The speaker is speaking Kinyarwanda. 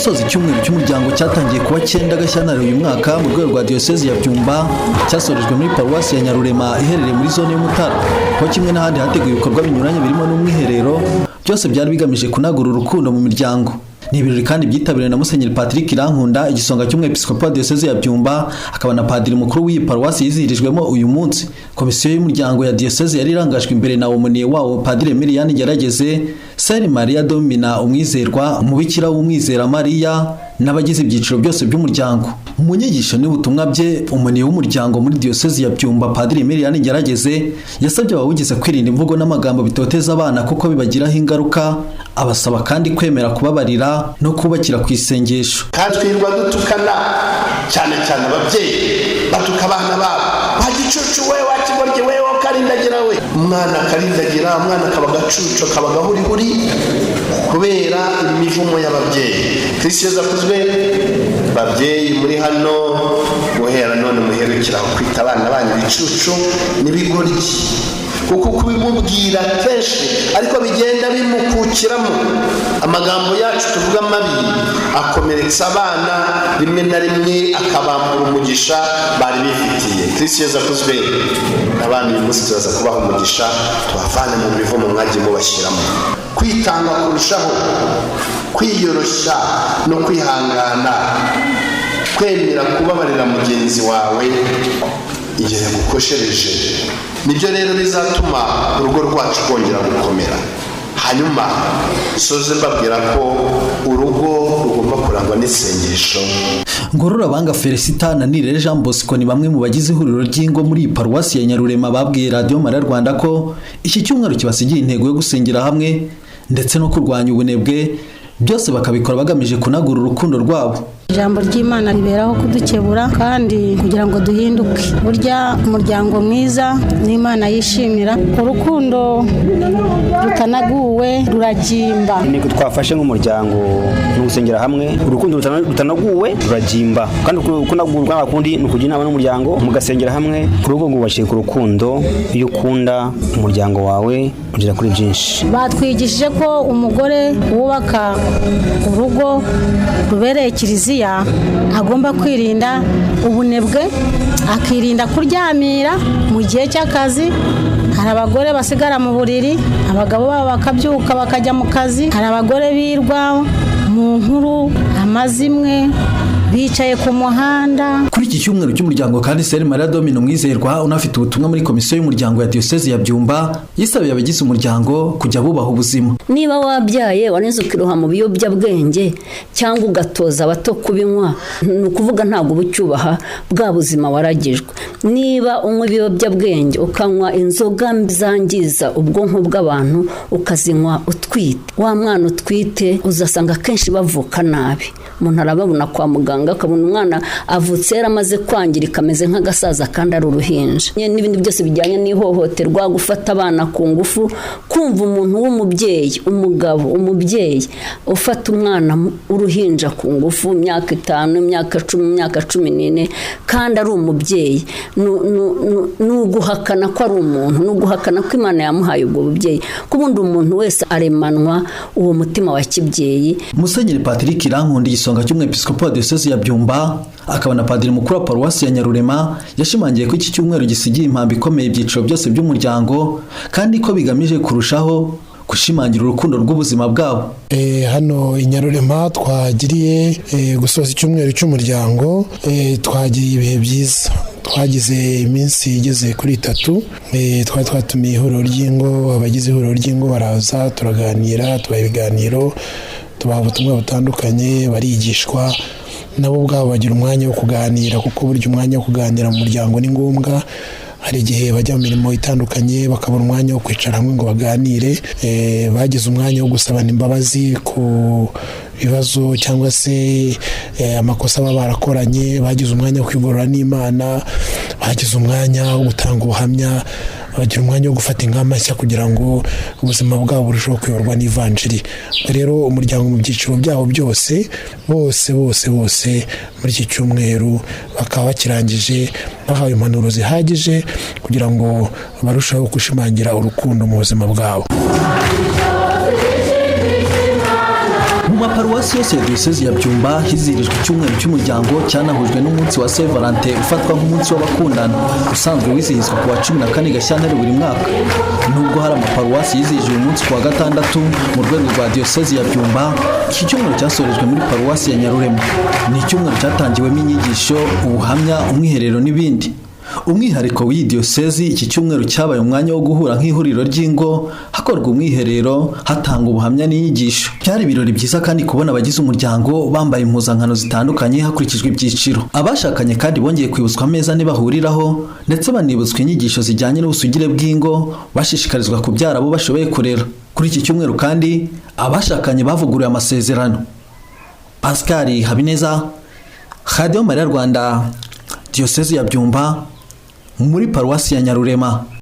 gusoza icyumweru cy'umuryango cyatangiye kuwa 9 Gashyantare uyu mwaka mu rwego rwa Diocese ya Byumba cyasorejwe muri Paruwasi ya Nyarurema iherereye muri zone y'Umutara, ko kimwe n'ahandi hateguye ibikorwa binyuranye birimo n'umwiherero, byose byari bigamije kunagura urukundo mu miryango. Ni ibirori kandi byitabiriwe na Musenyeri Patrick Irankunda, igisonga cy'umwepiskopi wa Diocese ya Byumba, akaba na padiri mukuru w'iyi paruwasi yizihirijwemo uyu munsi. Komisiyo y'umuryango ya Diocese yari irangajwe imbere na umuniye wawo Padiri Emilian Gerageze, Saint Maria Domina umwizerwa, umubikira w'umwizera Maria n'abagize ibyiciro byose by'umuryango. Mu nyigisho n'ubutumwa bye, umuniye w'umuryango muri Diocese ya Byumba Padiri Emilian Gerageze yasabye abawugize kwirinda imvugo n'amagambo bitoteza abana kuko bibagiraho ingaruka, abasaba kandi kwemera kubabarira no kubakira ku isengesho. Twirwa dutukana cyane cyane ababyeyi batuka abana babo, bagicucu we wakigorye we karindagira we, umwana karindagira, umwana kabagacucu kabagahurihuri kubera imivumo y'ababyeyi. Kristo yazakuzwe babyeyi muri hano guhera none muherukira kwita abana banyu bicucu n'ibigoryi, kuko kubimubwira kenshi ariko bigenda bimukukiramo. Amagambo yacu tuvuga mabi akomeretsa abana, rimwe na rimwe akabambura umugisha bari bifitiye. Kristo yazakuzwe n'abana uyu munsi turaza kubaha umugisha, tubavane mu bivumo mwagiye mubashyiramo. Kwitanga kurushaho, kwiyoroshya no kwihangana, kwemera kubabarira mugenzi wawe igihe yagukoshereje, nibyo rero bizatuma urugo rwacu rwongera gukomera. Hanyuma soze mbabwira ko urugo rugomba kurangwa n'isengesho. Ngororabanga Felicita na Nirere Jean Bosco ni bamwe mu bagize ihuriro ry'ingo muri Paruwasi ya Nyarurema babwiye Radio Maria Rwanda ko iki cyumweru kibasigiye intego yo gusengera hamwe ndetse no kurwanya ubunebwe, byose bakabikora bagamije kunagura urukundo rwabo. Ijambo ry'Imana riberaho kudukebura kandi kugira ngo duhinduke. Burya umuryango mwiza n'Imana yishimira. Urukundo rutanaguwe ruragimba. Niko twafashe nk'umuryango no gusengera hamwe, urukundo rutanaguwe ruragimba. Kandi kunagurwa nakundi no kugira inama n'umuryango mugasengera hamwe, ku rugo ngo bashike ku rukundo. Iyo ukunda umuryango wawe ugera kuri byinshi. Batwigishije ko umugore wubaka urugo rubereye kiliziya agomba kwirinda ubunebwe, akirinda kuryamira mu gihe cy'akazi. Hari abagore basigara mu buriri, abagabo babo bakabyuka bakajya mu kazi. Hari abagore birwa mu nkuru amazimwe bicaye ku muhanda. Kuri iki cyumweru cy'umuryango kandi Saint Maria Domina umwizerwa unafite ubutumwa muri komisiyo y'umuryango ya Diocese ya Byumba yisabiye abagize umuryango kujya bubaha ubuzima. Niba wabyaye waneze ukiroha mu biyobyabwenge cyangwa ugatoza abato kubinywa, ni ukuvuga ntabwo ubucyubaha bwa buzima waragijwe. Niba unywa ibiyobyabwenge ukanywa inzoga zangiza ubwonko bw'abantu ukazinywa utwite, wa mwana utwite uzasanga kenshi bavuka nabi. Umuntu arababona kwa muganga akabona umwana avutse yaramaze kwangirika ameze nk'agasaza kandi ari uruhinja. N'ibindi byose bijyanye n'ihohoterwa, gufata abana ku ngufu, kumva umuntu w'umubyeyi, umugabo, umubyeyi ufata umwana uruhinja ku ngufu imyaka 5, imyaka 10, imyaka 14 kandi ari umubyeyi, n'uguhakana ko ari umuntu, n'uguhakana ko Imana yamuhaye ubwo bubyeyi. Kubundi umuntu wese aremanwa uwo mutima wa kibyeyi. Musenyeri Patrick Irankunda, igisonga cy'umwepiskopi wa Diocese ya Byumba, akaba na padiri mukuru wa Paruwasi ya Nyarurema, yashimangiye ko iki cyumweru gisigiye impamvu ikomeye ibyiciro byose by'umuryango kandi ko bigamije kurushaho gushimangira urukundo rw'ubuzima bwabo. Hano i Nyarurema twagiriye gusoza icyumweru cy'umuryango, twagiriye ibihe byiza. Twagize iminsi igeze kuri 3, twatumiye ihuriro ry'ingo, abagize ihuriro ry'ingo baraza turaganira, tubaha ibiganiro, tubaha ubutumwa butandukanye, barigishwa nabo ubwabo bagira umwanya wo kuganira, kuko burya umwanya wo kuganira mu muryango ni ngombwa. Hari igihe bajya mu mirimo itandukanye bakabona umwanya wo kwicara hamwe ngo baganire. Bagize umwanya wo gusabana imbabazi ku bibazo cyangwa se amakosa baba barakoranye. Bagize umwanya wo kwigorora n'Imana, bagize umwanya wo gutanga ubuhamya, bagira umwanya wo gufata ingamba nshya kugira ngo ubuzima bwabo burusheho kuyoborwa n'ivanjiri. Rero umuryango mu byiciro byabo byose bose muri iki cyumweru bakaba bakirangije bahawe impanuro zihagije kugira ngo barusheho gushimangira urukundo mu buzima bwabo. Mu maparuwasi paruwasi yose ya diyosezi ya Byumba hizihirijwe icyumweru cy'umuryango cyanahujwe n'umunsi wa Saint Valentin ufatwa nk'umunsi w'abakundana usanzwe wizihizwa ku wa 14 Gashyantare buri mwaka. Nubwo hari amaparuwasi yizihije uyu munsi ku wa gatandatu mu rwego rwa diyosezi ya Byumba, iki cyumweru cyasorejwe muri paruwasi ya Nyarurema. Ni icyumweru cyatangiwemo inyigisho, ubuhamya, umwiherero n'ibindi. Umwihariko w'iyi diyosezi, iki cyumweru cyabaye umwanya wo guhura nk'ihuriro ry'ingo, hakorwa umwiherero, hatanga ubuhamya n'inyigisho. Byari ibirori byiza kandi kubona abagize umuryango bambaye impuzankano zitandukanye hakurikijwe ibyiciro. Abashakanye kandi bongeye kwibutswa ameza bahuriraho, ndetse banibutswa inyigisho zijyanye n'ubusugire bw'ingo, bashishikarizwa kubyara abo bashoboye kurera. Kuri iki cyumweru kandi abashakanye bavuguruye amasezerano. Pascal Habineza, Radio Maria Rwanda, diyosezi ya Byumba, muri paruwasi ya Nyarurema.